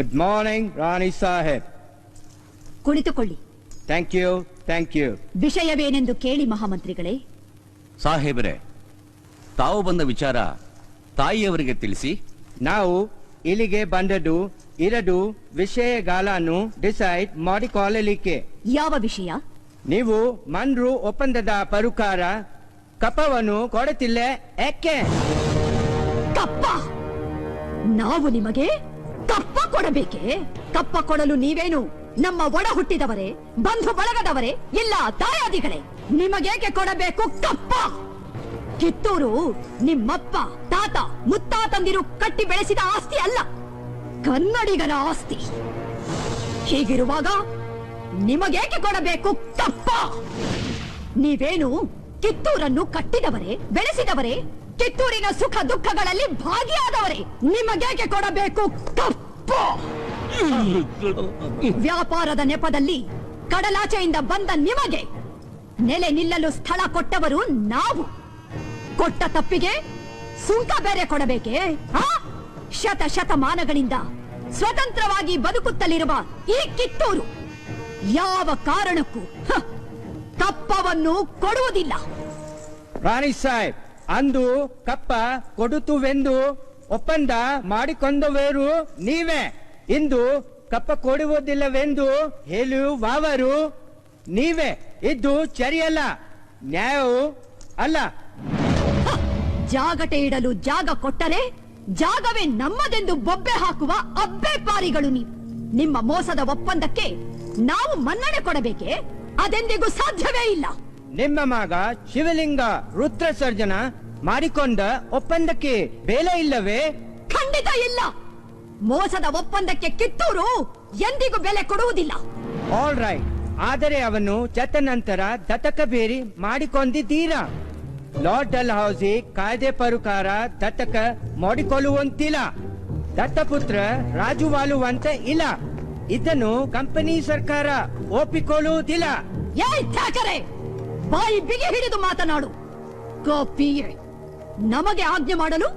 Good morning ರಾಣಿ ಸಾಹೇಬ್. ಕುಳಿತುಕೊಳ್ಳಿ. Thank you, thank you. ವಿಷಯವೇನೆಂದು ಕೇಳಿ ಮಹಾಮಂತ್ರಿಗಳೇ. ಸಾಹೇಬರೇ, ತಾವು ಬಂದ ವಿಚಾರ ತಾಯಿಯವರಿಗೆ ತಿಳಿಸಿ. ನಾವು ಇಲ್ಲಿಗೆ ಬಂದದ್ದು ಇರದು ವಿಷಯಗಳನ್ನು ಡಿಸೈಡ್ ಮಾಡಿಕೊಳ್ಳಲಿಕ್ಕೆ. ಯಾವ ವಿಷಯ? ನೀವು ಮನ್ರು ಒಪ್ಪಂದದ ಪ್ರಕಾರ ಕಪ್ಪವನ್ನು ಕೊಡುತ್ತಿಲ್ಲ, ಯಾಕೆ? ಕಪ್ಪ? ನಾವು ನಿಮಗೆ ಕಪ್ಪ ಕೊಡಬೇಕೆ? ಕಪ್ಪ ಕೊಡಲು ನೀವೇನು ನಮ್ಮ ಒಡ ಹುಟ್ಟಿದವರೇ, ಬಂಧು ಬಳಗದವರೇ, ಇಲ್ಲ ತಾಯಾದಿಗಳೇ? ನಿಮಗೇಕೆ ಕೊಡಬೇಕು ಕಪ್ಪ? ಕಿತ್ತೂರು ನಿಮ್ಮಪ್ಪ, ತಾತ, ಮುತ್ತಾತಂದಿರು ಕಟ್ಟಿ ಬೆಳೆಸಿದ ಆಸ್ತಿ ಅಲ್ಲ, ಕನ್ನಡಿಗರ ಆಸ್ತಿ. ಹೀಗಿರುವಾಗ ನಿಮಗೇಕೆ ಕೊಡಬೇಕು ಕಪ್ಪ? ನೀವೇನು ಕಿತ್ತೂರನ್ನು ಕಟ್ಟಿದವರೇ, ಬೆಳೆಸಿದವರೇ, ಕಿತ್ತೂರಿನ ಸುಖ ದುಃಖಗಳಲ್ಲಿ ಭಾಗಿಯಾದವರೇ. ನಿಮಗೇಕೆ ಕೊಡಬೇಕು ಕಪ್ಪ? ವ್ಯಾಪಾರದ ನೆಪದಲ್ಲಿ ಕಡಲಾಚೆಯಿಂದ ಬಂದ ನಿಮಗೆ ನೆಲೆ ನಿಲ್ಲಲು ಸ್ಥಳ ಕೊಟ್ಟವರು ನಾವು. ಕೊಟ್ಟ ತಪ್ಪಿಗೆ ಸುಂಕ ಬೇರೆ ಕೊಡಬೇಕೆ? ಶತಮಾನಗಳಿಂದ ಸ್ವತಂತ್ರವಾಗಿ ಬದುಕುತ್ತಲಿರುವ ಈ ಕಿತ್ತೂರು ಯಾವ ಕಾರಣಕ್ಕೂ ಕಪ್ಪವನ್ನು ಕೊಡುವುದಿಲ್ಲ. ರಾಣಿ ಸಾಹೇಬ್, ಅಂದು ಕಪ್ಪ ಕೊಡುತ್ತುವೆಂದು ಒಪ್ಪಂದ ಮಾಡಿಕೊಂಡವರು ನೀವೇ. ಇಂದು ಕಪ್ಪ ಕೊಡುವುದಿಲ್ಲವೆಂದು ಹೇಳುವವರು ನೀವೇ. ಇದು ಸರಿಯಲ್ಲ, ನ್ಯಾಯವೂ ಅಲ್ಲ. ಜಾಗಟೆ ಇಡಲು ಜಾಗ ಕೊಟ್ಟರೆ ಜಾಗವೇ ನಮ್ಮದೆಂದು ಬೊಬ್ಬೆ ಹಾಕುವ ಅಬ್ಬೆ ಪಾರಿಗಳು ನೀವು. ನಿಮ್ಮ ಮೋಸದ ಒಪ್ಪಂದಕ್ಕೆ ನಾವು ಮನ್ನಣೆ ಕೊಡಬೇಕೆ? ಅದೆಂದಿಗೂ ಸಾಧ್ಯವೇ ಇಲ್ಲ. ನಿಮ್ಮ ಮಗ ಶಿವಲಿಂಗ ರುದ್ರ ಸರ್ಜನ ಮಾಡಿಕೊಂಡ ಒಪ್ಪಂದಕ್ಕೆ ಬೆಲೆ ಇಲ್ಲವೇ? ಖಂಡಿತ ಇಲ್ಲ. ಮೋಸದ ಒಪ್ಪಂದಕ್ಕೆ ಕಿತ್ತೂರು ಎಂದಿಗೂ ಬೆಲೆ ಕೊಡುವುದಿಲ್ಲ. ಆಲ್ ರೈಟ್, ಆದರೆ ಅವನು ಚತ್ತ ನಂತರ ದತ್ತಕ ಬೇರಿ ಮಾಡಿಕೊಂಡಿದ್ದೀರಾ. ಲಾರ್ಡ್ ಡಲ್ ಹೌಸಿ ಕಾಯ್ದೆ ಪ್ರಕಾರ ದತ್ತಕ ಮಾಡಿಕೊಳ್ಳುವಂತಿಲ್ಲ. ದತ್ತಪುತ್ರ ರಾಜುವಾಲುವಂತ ಇಲ್ಲ. ಇದನ್ನು ಕಂಪನಿ ಸರ್ಕಾರ ಒಪ್ಪಿಕೊಳ್ಳುವುದಿಲ್ಲ. ಬಾಯಿ ಬಿಗಿ ಹಿಡಿದು ಮಾತನಾಡು. ಗೋಪಿಯೇ, ನಮಗೆ ಆಜ್ಞೆ ಮಾಡಲು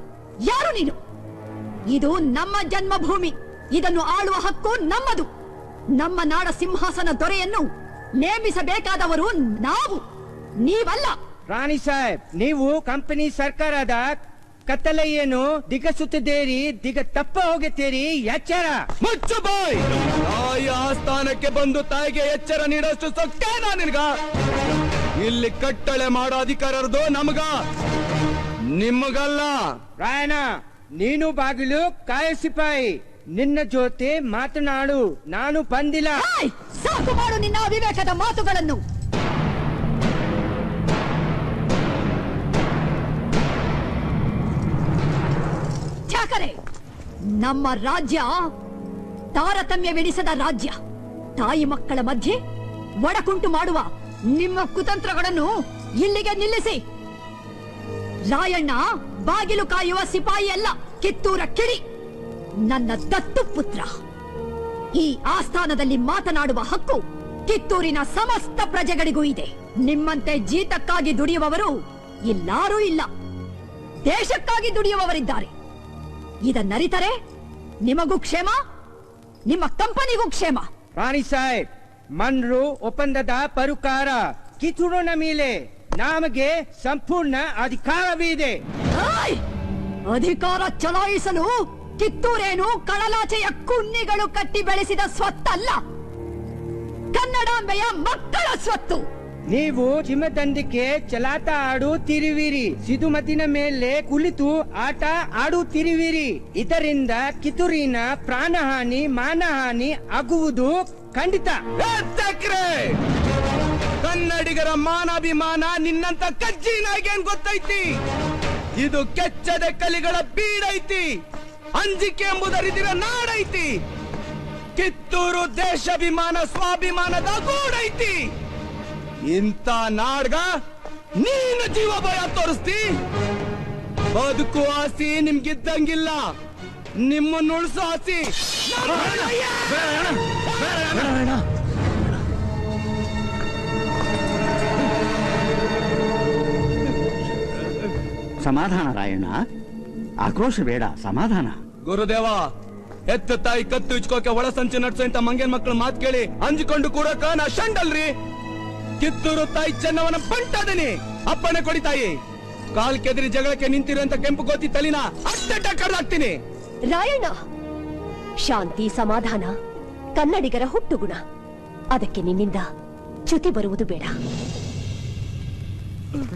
ಯಾರು ನೀನು? ಇದು ನಮ್ಮ ಜನ್ಮಭೂಮಿ. ಇದನ್ನು ಆಳುವ ಹಕ್ಕು ನಮ್ಮದು. ನಮ್ಮ ನಾಡ ಸಿಂಹಾಸನ ದೊರೆಯನ್ನು ನೇಮಿಸಬೇಕಾದವರು ನಾವು, ನೀವಲ್ಲ. ರಾಣಿ ಸಾಹೇಬ್, ನೀವು ಕಂಪನಿ ಸರ್ಕಾರದ ಕತ್ತಲೆಯನ್ನು ದಿಗಸುತ್ತಿದ್ದೀರಿ. ದಿಗ ತಪ್ಪ ಹೋಗುತ್ತೀರಿ. ಎಚ್ಚರ. ಮುಚ್ಚು ಬಾಯ್. ತಾಯಿ ಆಸ್ಥಾನಕ್ಕೆ ಬಂದು ತಾಯಿಗೆ ಎಚ್ಚರ ನೀಡೋಷ್ಟು ಸೊಕ್ಕೇನಾ ನಿನ್ಗ? ಇಲ್ಲಿ ಕಟ್ಟಳೆ ಮಾಡೋ ಅಧಿಕಾರದ್ದು ನಮಗ, ನಿಮಗಲ್ಲ. ರಾಯಣ್ಣ, ನೀನು ಬಾಗಿಲು ಕಾಯ ಸಿಪಾಯಿ. ನಿನ್ನ ಜೊತೆ ಮಾತನಾಡು ನಾನು ಬಂದಿಲ್ಲ. ಸಾಕು ಮಾಡು ನಿನ್ನ ಅವಿವೇಕದ ಮಾತುಗಳನ್ನು. ನಮ್ಮ ರಾಜ್ಯ ತಾರತಮ್ಯವೆನಿಸದ ರಾಜ್ಯ. ತಾಯಿ ಮಕ್ಕಳ ಮಧ್ಯೆ ಒಡಕುಂಟು ಮಾಡುವ ನಿಮ್ಮ ಕುತಂತ್ರಗಳನ್ನು ಇಲ್ಲಿಗೆ ನಿಲ್ಲಿಸಿ. ರಾಯಣ್ಣ ಬಾಗಿಲು ಕಾಯುವ ಸಿಪಾಯಿ ಅಲ್ಲ, ಕಿತ್ತೂರ ಕಿಡಿ, ನನ್ನ ದತ್ತು ಪುತ್ರ. ಈ ಆಸ್ಥಾನದಲ್ಲಿ ಮಾತನಾಡುವ ಹಕ್ಕು ಕಿತ್ತೂರಿನ ಸಮಸ್ತ ಪ್ರಜೆಗಳಿಗೂ ಇದೆ. ನಿಮ್ಮಂತೆ ಜೀತಕ್ಕಾಗಿ ದುಡಿಯುವವರು ಇಲ್ಲಾರೂ ಇಲ್ಲ, ದೇಶಕ್ಕಾಗಿ ದುಡಿಯುವವರಿದ್ದಾರೆ. ಇದನ್ನರಿತರೆ ನಿಮಗೂ ಕ್ಷೇಮ, ನಿಮ್ಮ ಕಂಪನಿಗೂ ಕ್ಷೇಮ. ರಾಣಿ ಸಾಹೇಬ್, ಮನ್ರು ಒಪ್ಪಂದದ ಪ್ರಕಾರ ಕಿತ್ತೂರಿನ ಮೇಲೆ ನಮಗೆ ಸಂಪೂರ್ಣ ಅಧಿಕಾರವಿದೆ. ಅಧಿಕಾರ ಚಲಾಯಿಸಲು ಕಿತ್ತೂರೇನು ಕಡಲಾಚೆಯ ಕುನ್ನಿಗಳು ಕಟ್ಟಿ ಬೆಳೆಸಿದ ಸ್ವತ್ತಲ್ಲ, ಕನ್ನಡಾಂಬೆಯ ಮಕ್ಕಳ ಸ್ವತ್ತು. ನೀವು ಚಿಮ್ಮದಂಡಿಕೆ ಚಲಾಟ ಆಡುತ್ತಿರುವಿರಿ, ಸಿಧುಮತಿನ ಮೇಲೆ ಕುಳಿತು ಆಟ ಆಡುತ್ತಿರುವಿರಿ. ಇದರಿಂದ ಕಿತ್ತೂರಿನ ಪ್ರಾಣಹಾನಿ ಮಾನಹಾನಿ ಆಗುವುದು ಖಂಡಿತ. ಕನ್ನಡಿಗರ ಮಾನಾಭಿಮಾನ ನಿನ್ನಂತ ಕಜ್ಜಿನಾಗೇನ್ ಗೊತ್ತೈತಿ? ಇದು ಕೆಚ್ಚದ ಕಲಿಗಳ ಬೀಡೈತಿ, ಅಂಜಿಕೆ ಎಂಬುದರಿದಿರ ನಾಡೈತಿ. ಕಿತ್ತೂರು ದೇಶಾಭಿಮಾನ ಸ್ವಾಭಿಮಾನದ ಗೂಡೈತಿ. ಇಂಥ ನಾಡ್ಗ ನೀನು ಜೀವ ಭಯ ತೋರಿಸ್ತಿ? ಬದುಕು ಆಸಿ ನಿಮ್ಗಿದ್ದಂಗಿಲ್ಲ, ನಿಮ್ಮನ್ನು ಉಳಿಸೋ ಆಸಿ. ಸಮಾಧಾನ ರಾಯಣ್ಣ, ಆಕ್ರೋಶ ಬೇಡ, ಸಮಾಧಾನ. ಗುರುದೇವ, ಎತ್ತ ತಾಯಿ ಕತ್ತು ಇಚ್ಕೋಕೆ ಒಳ ಸಂಚು ನಡ್ಸೋ ಇಂತ ಮಂಗೇನ್ ಮಕ್ಳು ಮಾತ್ ಕೇಳಿ ಅಂಜಿಕೊಂಡು ಕೂಡಕ ನಾ ಶಂಡಲ್ರಿ. ಕಿತ್ತೂರು ತಾಯಿ ಚೆನ್ನವನ ಬಂಟದನಿ, ಅಪ್ಪಣೆ ಕೊಡಿ ತಾಯಿ. ಕಾಲ್ ಕೆದರಿ ಜಗಳಕ್ಕೆ ನಿಂತಿರುವಂತ ಕೆಂಪು ಗೋತಿ ತಲಿನ ಅಷ್ಟೆಟ್ಟ ಕಡ್ದಾಕ್ತೀನಿ. ರಾಯಣ್ಣ, ಶಾಂತಿ ಸಮಾಧಾನ ಕನ್ನಡಿಗರ ಹುಟ್ಟುಗುಣ. ಅದಕ್ಕೆ ನಿನ್ನಿಂದ ಚ್ಯುತಿ ಬರುವುದು ಬೇಡ.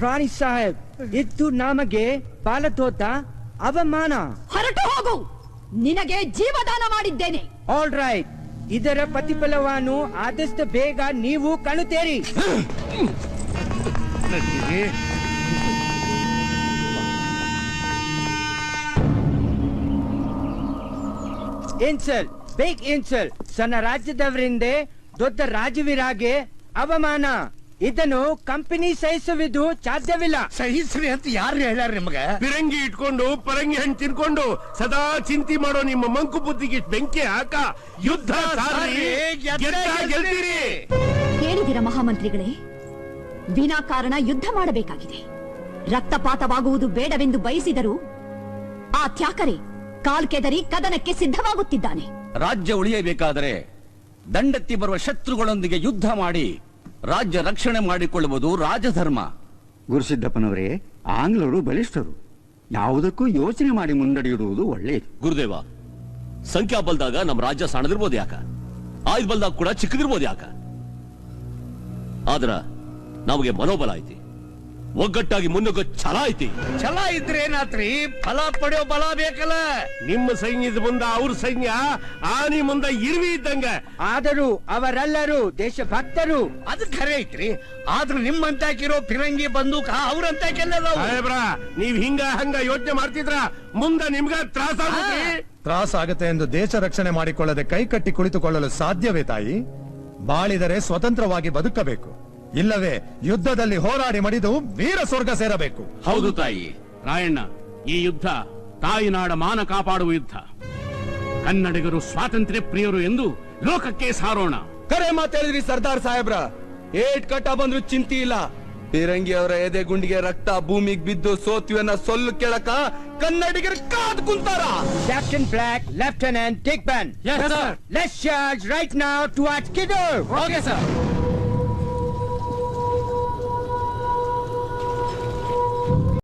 ರಾಣಿ ಸಾಹೇಬ್, ಇದು ನಮಗೆ ಪಾಲತೋತ ಅವಮಾನ. ಹೊರಟು ಹೋಗು, ನಿನಗೆ ಜೀವದಾನ ಮಾಡಿದ್ದೇನೆ. ಆಲ್ ರೈಟ್, ಇದರ ಪ್ರತಿಫಲವನ್ನು ಆದಷ್ಟು ಬೇಗ ನೀವು ಕಾಣುತ್ತೀರಿ. Insult, big insult. ಸಣ್ಣ ರಾಜ್ಯದವರಿಂದ ದೊಡ್ಡ ರಾಜವೀರಾಗೆ ಅವಮಾನ. ಇದನ್ನು ಕಂಪನಿ ಸಹಿಸುವುದು ಸಾಧ್ಯವಿಲ್ಲ. ಸಹಿಸ್ರಿ ಅಂತ ಯಾರು ಹೇಳ್ಯಾರ ನಿಮಗ? ಪಿರಂಗಿ ಇಟ್ಕೊಂಡು ಪರಂಗಿ ಹಣ್ಣು ತಿನ್ಕೊಂಡು ಸದಾ ಚಿಂತೆ ಮಾಡೋ ನಿಮ್ಮ ಮಂಕು ಬುದ್ಧಿಗೆ ಬೆಂಕಿ ಹಾಕ. ಯುದ್ಧ ಗೆಲ್ತೀರಿ. ಕೇಳಿದಿರ ಮಹಾಮಂತ್ರಿಗಳೇ, ವಿನಾಕಾರಣ ಯುದ್ಧ ಮಾಡಬೇಕಾಗಿದೆ. ರಕ್ತಪಾತವಾಗುವುದು ಬೇಡವೆಂದು ಬಯಸಿದರೂ ಆ ತ್ಯಾಕರೆ ಕಾಲ್ಕೆದರಿ ಕದನಕ್ಕೆ ಸಿದ್ಧವಾಗುತ್ತಿದ್ದಾನೆ. ರಾಜ್ಯ ಉಳಿಯಬೇಕಾದರೆ ದಂಡೆತ್ತಿ ಬರುವ ಶತ್ರುಗಳೊಂದಿಗೆ ಯುದ್ಧ ಮಾಡಿ ರಾಜ್ಯ ರಕ್ಷಣೆ ಮಾಡಿಕೊಳ್ಳುವುದು ರಾಜಧರ್ಮ. ಗುರುಸಿದ್ದಪ್ಪನವರೇ, ಆಂಗ್ಲರು ಬಲಿಷ್ಠರು. ಯಾವುದಕ್ಕೂ ಯೋಚನೆ ಮಾಡಿ ಮುನ್ನಡೆಯುವುದು ಒಳ್ಳೆಯದು. ಗುರುದೇವ, ಸಂಖ್ಯಾ ಬಲ್ದಾಗ ನಮ್ಮ ರಾಜ್ಯ ಸಣ್ಣದಿರ್ಬೋದು ಯಾಕ, ಆಯುಧ ಬಲ್ದಾಗ ಕೂಡ ಚಿಕ್ಕದಿರ್ಬೋದು ಯಾಕ, ಆದ್ರ ನಮಗೆ ಮನೋಬಲ ಐತಿ, ಒಗ್ಗಟ್ಟಾಗಿ ಮುನ್ನುಗ್ಗೋ ಛಲ ಐತಿ. ಛಲ ಇದ್ರೆ ಏನಾತ್ರಿ, ಫಲ ಪಡೆಯೋ ಬಲ ಬೇಕಲ್ಲ. ನಿಮ್ಮ ಸೈನ್ಯದ ಮುಂದ ಅವ್ರ ಸೈನ್ಯ ಆನಿ ಮುಂದ ಇರ್ವಿ ಇದ್ದಂಗ. ಆದರೂ ಅವರೆಲ್ಲರೂ ದೇಶಭಕ್ತರು. ಅದು ಖರೆ ಐತ್ರಿ. ಆದ್ರೂ ನಿಮ್ಮಂತಾಕಿರೋ ಫಿರಂಗಿ ಬಂದೂಕ ಅವ್ರಂತಾಕೆಲ್ಲ ಸಾಹೇಬ್ರ, ನೀವ್ ಹಿಂಗ ಹಂಗ ಯೋಚನೆ ಮಾಡ್ತಿದ್ರ ಮುಂದ ನಿಮ್ಗ ತ್ರಾಸ ತ್ರಾಸಾಗತ್ತೆ ಎಂದು ದೇಶ ರಕ್ಷಣೆ ಮಾಡಿಕೊಳ್ಳದೆ ಕೈಕಟ್ಟಿ ಕುಳಿತುಕೊಳ್ಳಲು ಸಾಧ್ಯವೇ ತಾಯಿ? ಬಾಳಿದರೆ ಸ್ವತಂತ್ರವಾಗಿ ಬದುಕಬೇಕು, ಇಲ್ಲವೇ ಯುದ್ಧದಲ್ಲಿ ಹೋರಾಡಿ ಮಡಿದು ವೀರ ಸ್ವರ್ಗ ಸೇರಬೇಕು. ಹೌದು ತಾಯಿ. ರಾಯಣ್ಣ, ಈ ಯುದ್ಧ ತಾಯಿನಾಡ ಮಾನ ಕಾಪಾಡುವ ಯುದ್ಧ. ಕನ್ನಡಿಗರು ಸ್ವಾತಂತ್ರ್ಯ ಪ್ರಿಯರು ಎಂದು ಲೋಕಕ್ಕೆ ಸಾರೋಣ. ಕರೆ ಮಾತಾಡಿದ್ರಿ ಸರ್ದಾರ್ ಸಾಹೇಬ್ರ. ಏಟ್ ಕಟ್ಟ ಬಂದ್ರು ಚಿಂತೆ ಇಲ್ಲ. ಪಿರಂಗಿ ಅವರ ಎದೆ ಗುಂಡಿಗೆ ರಕ್ತ ಭೂಮಿಗೆ ಬಿದ್ದು ಸೋತ್ವಿಯನ್ನ ಸೊಲ್ಲು ಕೆಳಕ ಕನ್ನಡಿಗರು ಕಾದ್ ಕುಂತಾರ. Captain Black, Lieutenant Dickman. Yes, sir. Let's charge right now towards Kidder. Okay, sir.